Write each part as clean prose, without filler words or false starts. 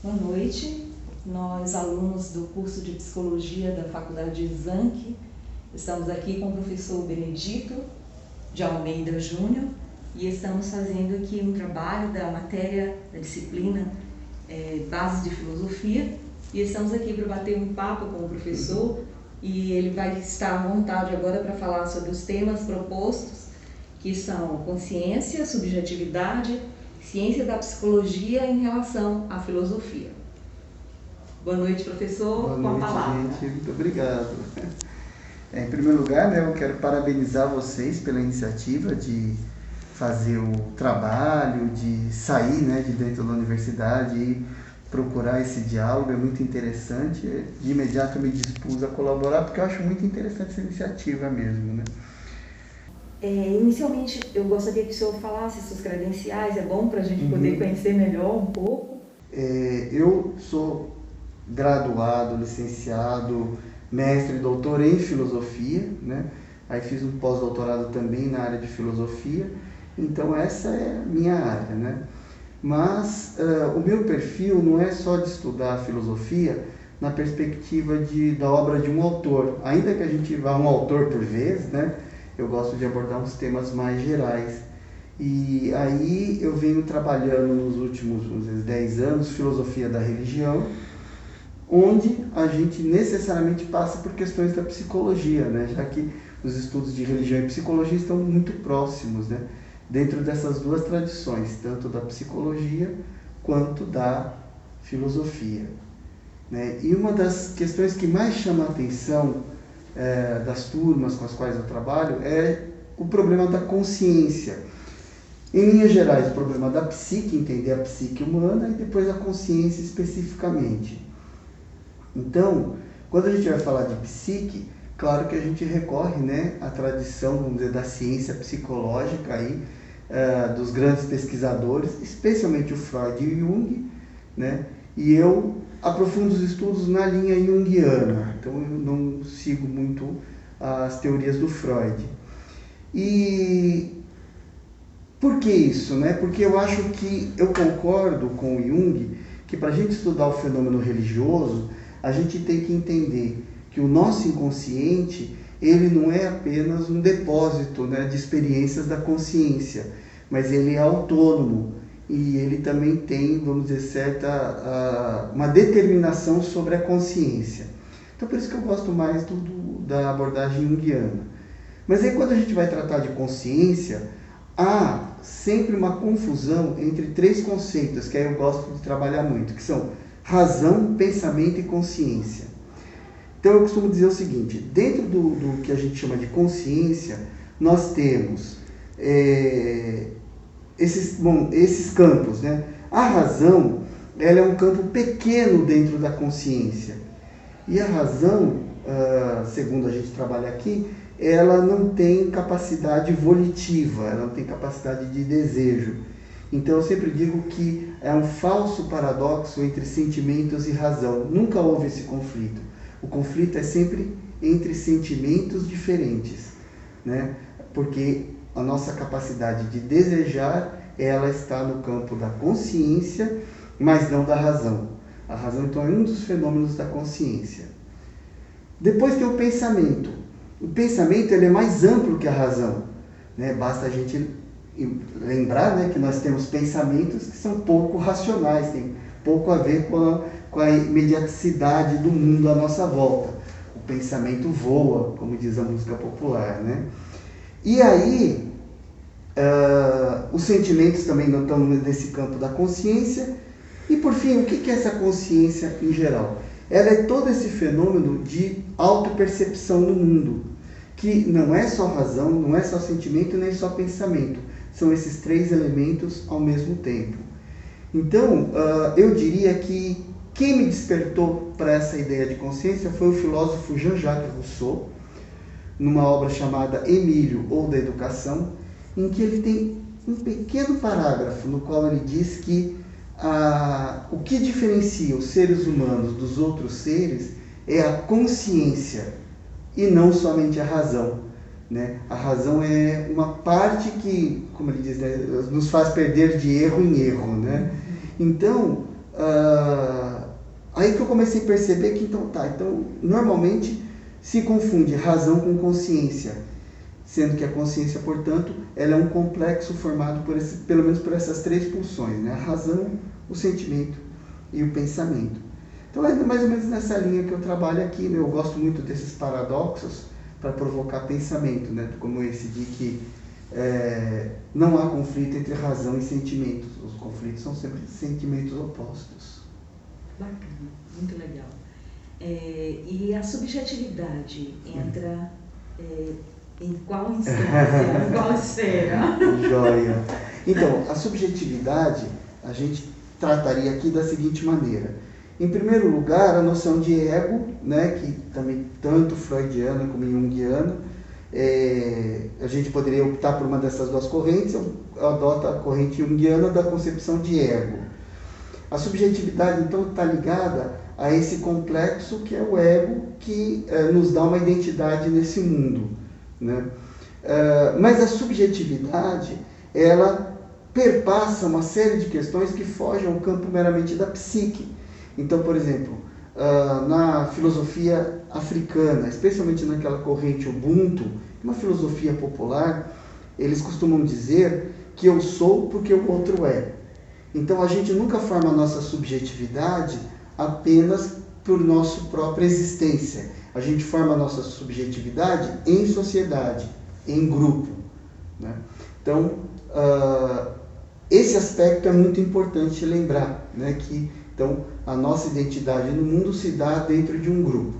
Boa noite. Nós, alunos do curso de Psicologia da Faculdade Exanc, estamos aqui com o professor Benedito de Almeida Júnior e estamos fazendo aqui um trabalho da matéria, da disciplina Bases de Filosofia, e estamos aqui para bater um papo com o professor e ele vai estar à vontade agora para falar sobre os temas propostos, que são consciência, subjetividade, ciência da psicologia em relação à filosofia. Boa noite, professor. Boa com a noite, palavra. gente. Muito obrigado. Em primeiro lugar, eu quero parabenizar vocês pela iniciativa de fazer o trabalho, de sair de dentro da universidade e procurar esse diálogo. É muito interessante. De imediato eu me dispus a colaborar, porque eu acho muito interessante essa iniciativa mesmo. Inicialmente, eu gostaria que o senhor falasse suas credenciais, é bom para a gente poder conhecer melhor um pouco. Eu sou graduado, licenciado, mestre e doutor em filosofia, Aí fiz um pós-doutorado também na área de filosofia, então essa é a minha área, Mas o meu perfil não é só de estudar filosofia na perspectiva da obra de um autor, ainda que a gente vá um autor por vez, eu gosto de abordar uns temas mais gerais. E aí eu venho trabalhando nos últimos 10 anos filosofia da religião, onde a gente necessariamente passa por questões da psicologia, já que os estudos de religião e psicologia estão muito próximos, dentro dessas duas tradições, tanto da psicologia quanto da filosofia. E uma das questões que mais chama a atenção das turmas com as quais eu trabalho é o problema da consciência. Em linhas gerais, o problema da psique, entender a psique humana, e depois a consciência especificamente. Então, quando a gente vai falar de psique, claro que a gente recorre à tradição, vamos dizer, da ciência psicológica aí, dos grandes pesquisadores, especialmente o Freud e o Jung, E eu aprofundo os estudos na linha junguiana, então eu não sigo muito as teorias do Freud. E por que isso? Porque eu acho que eu concordo com o Jung que para a gente estudar o fenômeno religioso, a gente tem que entender que o nosso inconsciente, ele não é apenas um depósito de experiências da consciência, mas ele é autônomo e ele também tem, vamos dizer, uma determinação sobre a consciência. Então por isso que eu gosto mais da abordagem junguiana. Mas aí quando a gente vai tratar de consciência, há sempre uma confusão entre três conceitos que aí eu gosto de trabalhar muito, que são razão, pensamento e consciência. Então eu costumo dizer o seguinte: dentro do que a gente chama de consciência, nós temos esses campos. A razão, ela é um campo pequeno dentro da consciência. E a razão, segundo a gente trabalha aqui, ela não tem capacidade volitiva, ela não tem capacidade de desejo. Então eu sempre digo que é um falso paradoxo entre sentimentos e razão. Nunca houve esse conflito. O conflito é sempre entre sentimentos diferentes, Porque a nossa capacidade de desejar, ela está no campo da consciência, mas não da razão. A razão, então, é um dos fenômenos da consciência. Depois tem o pensamento. O pensamento, ele é mais amplo que a razão, Basta a gente lembrar que nós temos pensamentos que são pouco racionais, tem pouco a ver com a imediaticidade do mundo à nossa volta. O pensamento voa, como diz a música popular, E aí, os sentimentos também não estão nesse campo da consciência. E por fim, o que é essa consciência em geral? Ela é todo esse fenômeno de autopercepção no mundo, que não é só razão, não é só sentimento, nem só pensamento. São esses três elementos ao mesmo tempo. Então, eu diria que quem me despertou para essa ideia de consciência foi o filósofo Jean-Jacques Rousseau, numa obra chamada Emílio, ou da Educação, em que ele tem um pequeno parágrafo no qual ele diz que o que diferencia os seres humanos dos outros seres é a consciência e não somente a razão. A razão é uma parte que, como ele diz, nos faz perder de erro em erro. Então, aí que eu comecei a perceber que então normalmente se confunde razão com consciência, sendo que a consciência, portanto, ela é um complexo formado pelo menos por essas três pulsões, né? A razão, o sentimento e o pensamento. Então é mais ou menos nessa linha que eu trabalho aqui, né? Eu gosto muito desses paradoxos para provocar pensamento, né? Como esse de que não há conflito entre razão e sentimentos. Os conflitos são sempre sentimentos opostos. Bacana, muito legal. E a subjetividade entra em qual instância, em qual esfera? Joia. Então, a subjetividade a gente trataria aqui da seguinte maneira. Em primeiro lugar, a noção de ego, né, que também tanto freudiana como junguiana, a gente poderia optar por uma dessas duas correntes. Eu adoto a corrente junguiana da concepção de ego. A subjetividade, então, está ligada a esse complexo que é o ego, que nos dá uma identidade nesse mundo, né? Mas a subjetividade, ela perpassa uma série de questões que fogem ao campo meramente da psique. Então, por exemplo, na filosofia africana, especialmente naquela corrente Ubuntu, uma filosofia popular, eles costumam dizer que eu sou porque o outro é. Então a gente nunca forma a nossa subjetividade apenas por nossa própria existência. A gente forma a nossa subjetividade em sociedade, em grupo, né? Então, esse aspecto é muito importante lembrar, né? Que então, a nossa identidade no mundo se dá dentro de um grupo.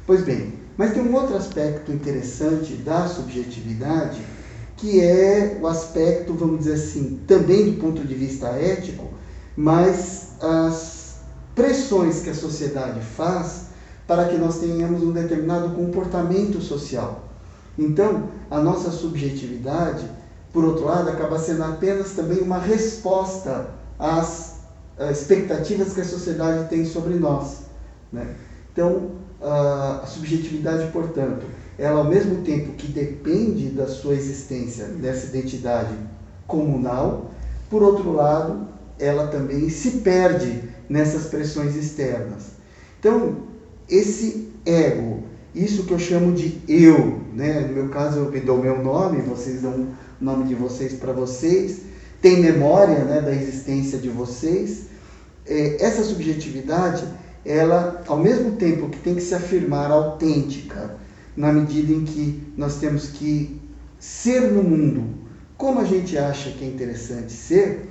Pois bem, mas tem um outro aspecto interessante da subjetividade, que é o aspecto, vamos dizer assim, também do ponto de vista ético, mas as pressões que a sociedade faz para que nós tenhamos um determinado comportamento social. Então, a nossa subjetividade, por outro lado, acaba sendo apenas também uma resposta às expectativas que a sociedade tem sobre nós, né? Então, a subjetividade, portanto, ela ao mesmo tempo que depende da sua existência, dessa identidade comunal, por outro lado, ela também se perde nessas pressões externas. Então, esse ego, isso que eu chamo de eu, né? No meu caso eu me dou o meu nome, vocês dão o nome de vocês para vocês, tem memória, né, da existência de vocês. Essa subjetividade, ela, ao mesmo tempo que tem que se afirmar autêntica, na medida em que nós temos que ser no mundo como a gente acha que é interessante ser,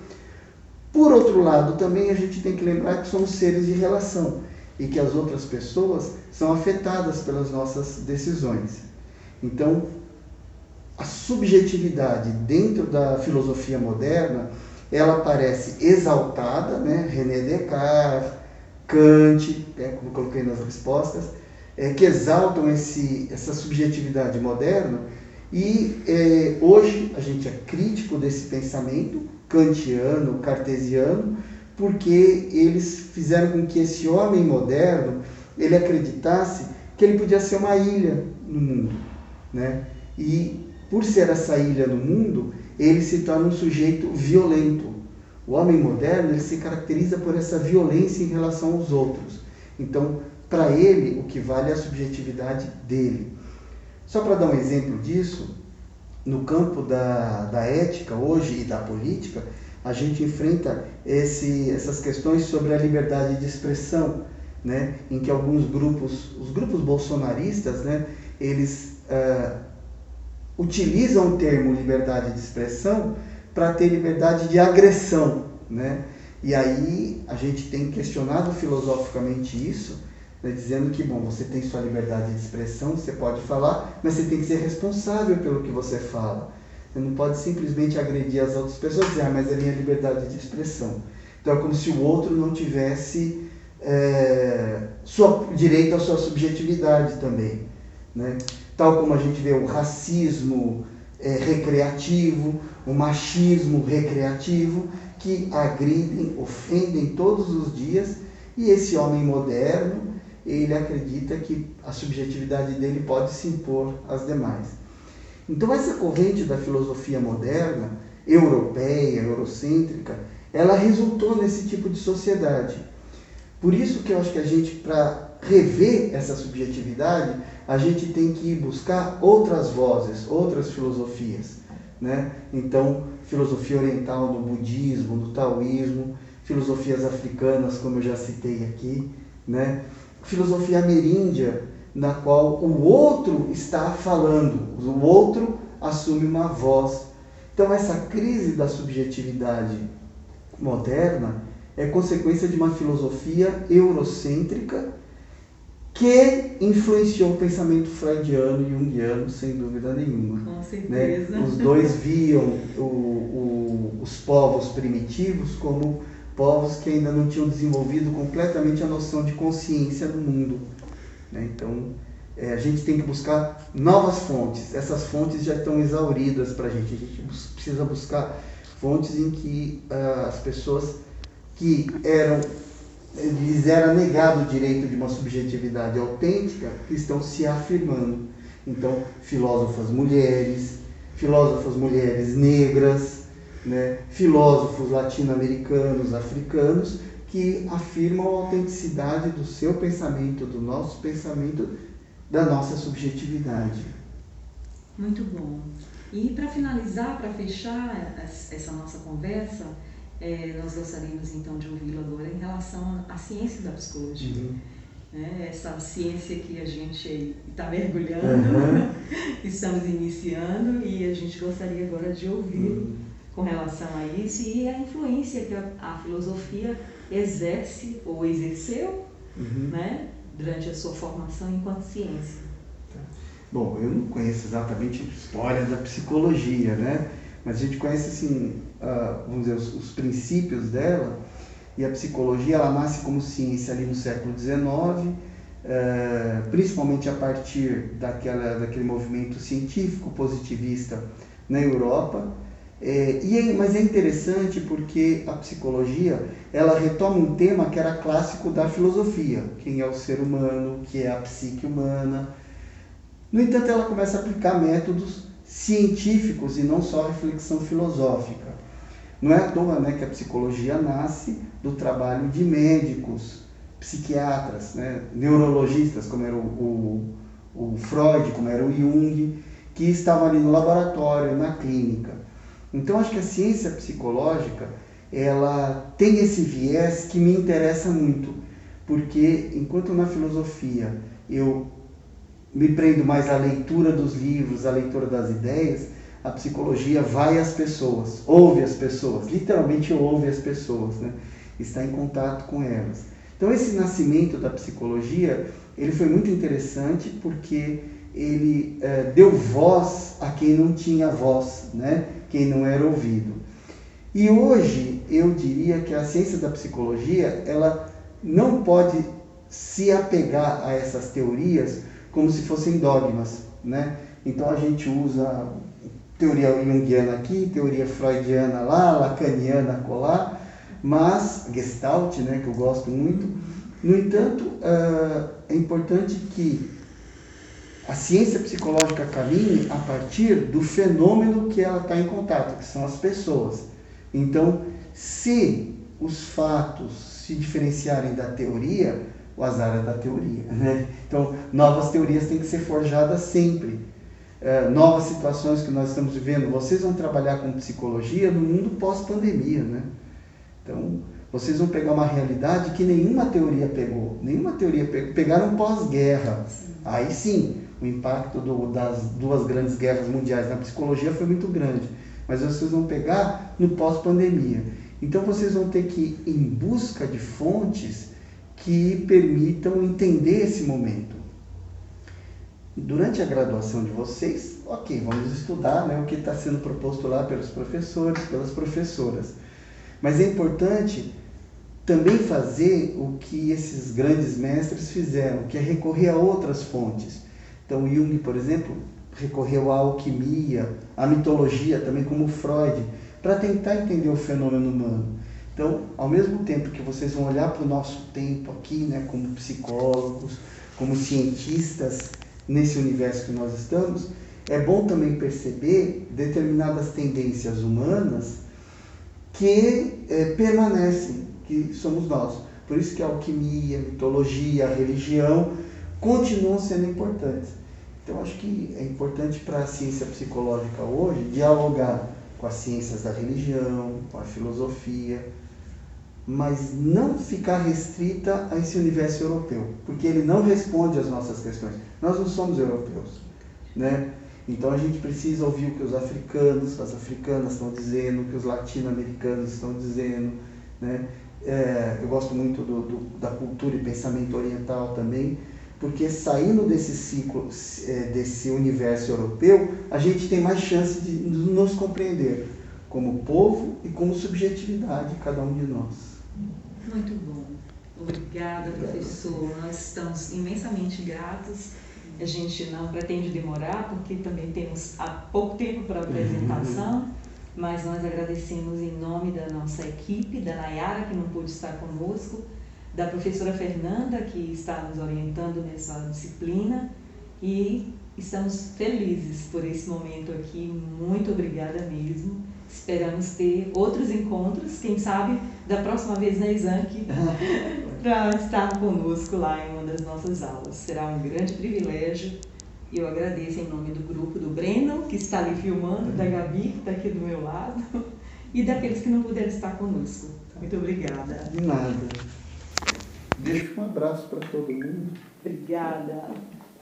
por outro lado, também a gente tem que lembrar que somos seres de relação e que as outras pessoas são afetadas pelas nossas decisões. Então, a subjetividade dentro da filosofia moderna, ela parece exaltada, né? René Descartes, Kant, como eu coloquei nas respostas, que exaltam essa subjetividade moderna, e hoje a gente é crítico desse pensamento kantiano, cartesiano, porque eles fizeram com que esse homem moderno, ele acreditasse que ele podia ser uma ilha no mundo, né? E por ser essa ilha no mundo, ele se torna um sujeito violento. O homem moderno, ele se caracteriza por essa violência em relação aos outros. Então, para ele, o que vale é a subjetividade dele. Só para dar um exemplo disso, no campo da ética hoje e da política, a gente enfrenta essas questões sobre a liberdade de expressão, né? Em que alguns grupos, os grupos bolsonaristas, né, eles utilizam o termo liberdade de expressão para ter liberdade de agressão, né? E aí a gente tem questionado filosoficamente isso, né, dizendo que, bom, você tem sua liberdade de expressão, você pode falar, mas você tem que ser responsável pelo que você fala. Você não pode simplesmente agredir as outras pessoas e dizer, mas é minha liberdade de expressão. Então é como se o outro não tivesse direito à sua subjetividade também, né? Tal como a gente vê o racismo recreativo, o machismo recreativo, que agridem, ofendem todos os dias, e esse homem moderno, ele acredita que a subjetividade dele pode se impor às demais. Então essa corrente da filosofia moderna, europeia, eurocêntrica, ela resultou nesse tipo de sociedade. Por isso que eu acho que a gente, para rever essa subjetividade, a gente tem que ir buscar outras vozes, outras filosofias, né? Então, filosofia oriental no budismo, no taoísmo, filosofias africanas, como eu já citei aqui, né? Filosofia ameríndia, na qual o outro está falando, o outro assume uma voz. Então, essa crise da subjetividade moderna é consequência de uma filosofia eurocêntrica que influenciou o pensamento freudiano e junguiano, sem dúvida nenhuma. Com certeza. Né? Os dois viam os povos primitivos como povos que ainda não tinham desenvolvido completamente a noção de consciência do mundo. Né? Então, a gente tem que buscar novas fontes. Essas fontes já estão exauridas para a gente precisa buscar fontes em que as pessoas que lhes era negado o direito de uma subjetividade autêntica, estão se afirmando. Então, filósofas mulheres negras, né? Filósofos latino-americanos, africanos, que afirmam a autenticidade do seu pensamento, do nosso pensamento, da nossa subjetividade. Muito bom. E para finalizar, para fechar essa nossa conversa, nós gostaríamos então de ouvi-lo agora em relação à ciência da psicologia. Uhum. Essa ciência que a gente está mergulhando, estamos iniciando, e a gente gostaria agora de ouvir com relação a isso e a influência que a filosofia exerce ou exerceu, né, durante a sua formação enquanto ciência. Bom, eu não conheço exatamente a história da psicologia, né? Mas a gente conhece, assim, vamos dizer, os princípios dela, e a psicologia ela nasce como ciência ali no século XIX, principalmente a partir daquele movimento científico positivista na Europa. Mas é interessante porque a psicologia ela retoma um tema que era clássico da filosofia, quem é o ser humano, o que é a psique humana. No entanto, ela começa a aplicar métodos científicos e não só reflexão filosófica. Não é à toa, né, que a psicologia nasce do trabalho de médicos, psiquiatras, né, neurologistas, como era o Freud, como era o Jung, que estavam ali no laboratório, na clínica. Então, acho que a ciência psicológica ela tem esse viés que me interessa muito, porque enquanto na filosofia eu me prendo mais à leitura dos livros, à leitura das ideias, a psicologia vai às pessoas, ouve as pessoas, literalmente ouve as pessoas, né? Está em contato com elas. Então esse nascimento da psicologia, ele foi muito interessante porque ele deu voz a quem não tinha voz, né? Quem não era ouvido. E hoje eu diria que a ciência da psicologia, ela não pode se apegar a essas teorias como se fossem dogmas, né? Então a gente usa teoria junguiana aqui, teoria freudiana lá, lacaniana acolá, mas Gestalt, né, que eu gosto muito. No entanto, é importante que a ciência psicológica caminhe a partir do fenômeno que ela está em contato, que são as pessoas. Então, se os fatos se diferenciarem da teoria, o azar é da teoria, né? Então, novas teorias têm que ser forjadas sempre. Novas situações que nós estamos vivendo, vocês vão trabalhar com psicologia no mundo pós-pandemia, né? Então, vocês vão pegar uma realidade que nenhuma teoria pegou. Pegaram pós-guerra. Aí sim, o impacto das duas grandes guerras mundiais na psicologia foi muito grande. Mas vocês vão pegar no pós-pandemia. Então, vocês vão ter que ir em busca de fontes que permitam entender esse momento. Durante a graduação de vocês, ok, vamos estudar, né, o que está sendo proposto lá pelos professores, pelas professoras. Mas é importante também fazer o que esses grandes mestres fizeram, que é recorrer a outras fontes. Então, Jung, por exemplo, recorreu à alquimia, à mitologia, também como Freud, para tentar entender o fenômeno humano. Então, ao mesmo tempo que vocês vão olhar para o nosso tempo aqui, né, como psicólogos, como cientistas, nesse universo que nós estamos, é bom também perceber determinadas tendências humanas que permanecem, que somos nós. Por isso que a alquimia, a mitologia, a religião continuam sendo importantes. Então, acho que é importante para a ciência psicológica hoje dialogar com as ciências da religião, com a filosofia, mas não ficar restrita a esse universo europeu, porque ele não responde às nossas questões. Nós não somos europeus, né? Então a gente precisa ouvir o que os africanos, as africanas estão dizendo, o que os latino-americanos estão dizendo, né? Eu gosto muito da cultura e pensamento oriental também, porque saindo desse ciclo, desse universo europeu, a gente tem mais chance de nos compreender como povo e como subjetividade, cada um de nós. Muito bom. Obrigada, professor. Nós estamos imensamente gratos. A gente não pretende demorar, porque também temos há pouco tempo para a apresentação, mas nós agradecemos em nome da nossa equipe, da Nayara, que não pôde estar conosco, da professora Fernanda, que está nos orientando nessa disciplina, e estamos felizes por esse momento aqui. Muito obrigada mesmo. Esperamos ter outros encontros, quem sabe da próxima vez na Exanc, para estar conosco lá em uma das nossas aulas. Será um grande privilégio e eu agradeço em nome do grupo do Breno, que está ali filmando, da Gabi, que está aqui do meu lado, e daqueles que não puderam estar conosco. Muito obrigada. De nada. Deixo um abraço para todo mundo. Obrigada.